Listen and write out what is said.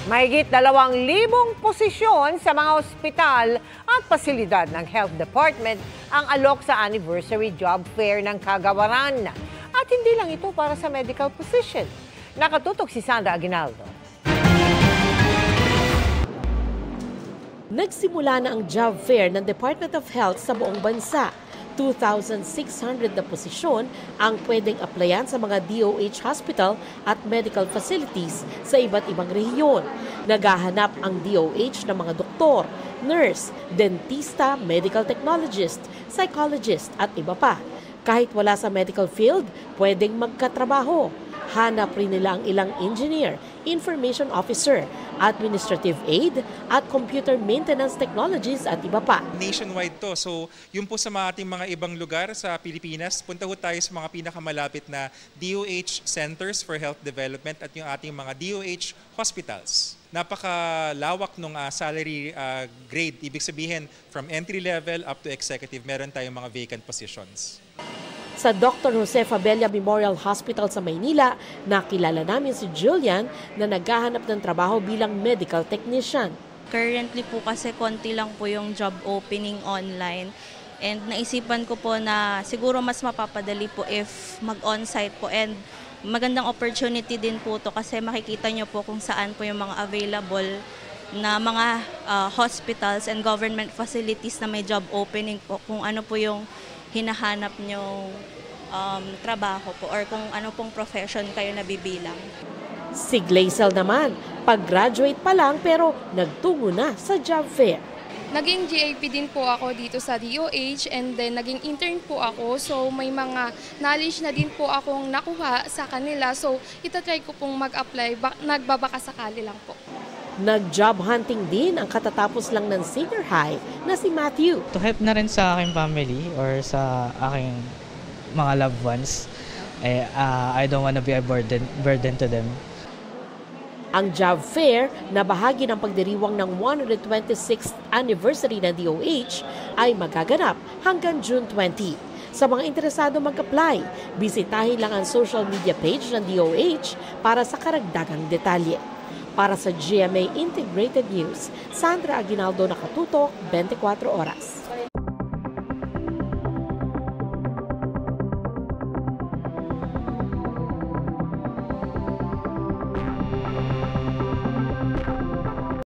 Mahigit 2,000 posisyon sa mga ospital at pasilidad ng Health Department ang alok sa anniversary job fair ng Kagawaran. At hindi lang ito para sa medical position. Nakatutok si Sandra Aguinaldo. Nagsimula na ang job fair ng Department of Health sa buong bansa. 2,600 na posisyon ang pwedeng applyan sa mga DOH hospital at medical facilities sa iba't ibang rehiyon. Naghahanap ang DOH ng mga doktor, nurse, dentista, medical technologist, psychologist at iba pa. Kahit wala sa medical field, pwedeng magkatrabaho. Hanap rin nila ang ilang engineer, information officer, administrative aid at computer maintenance technologies at iba pa. Nationwide to. So yun po sa ating mga ibang lugar sa Pilipinas, punta ho tayo sa mga pinakamalapit na DOH Centers for Health Development at yung ating mga DOH hospitals. Napakalawak ng salary grade. Ibig sabihin, from entry level up to executive, meron tayong mga vacant positions. Sa Dr. Jose Fabella Memorial Hospital sa Maynila, nakilala namin si Julian na naghahanap ng trabaho bilang medical technician. Currently po kasi konti lang po yung job opening online. And naisipan ko po na siguro mas mapapadali po if mag-on-site po. And magandang opportunity din po to kasi makikita nyo po kung saan po yung mga available na mga hospitals and government facilities na may job opening po. Kung ano po yung hinahanap nyo trabaho po or kung ano pong profession kayo nabibilang. Si Glazel naman, pag-graduate pa lang pero nagtungo na sa job fair. Naging GAP din po ako dito sa DOH and then naging intern po ako. So may mga knowledge na din po akong nakuha sa kanila. So itatry ko pong mag-apply, nagbabaka sakali lang po. Nag-job hunting din ang katatapos lang ng senior high na si Matthew. To help na rin sa aking family or sa aking mga loved ones, I don't want to be a burden to them. Ang job fair na bahagi ng pagdiriwang ng 126th anniversary ng DOH ay magaganap hanggang June 20. Sa mga interesado mag-apply, bisitahin lang ang social media page ng DOH para sa karagdagang detalye. Para sa GMA Integrated News, Sandra Aguinaldo, Nakatutok, 24 Oras.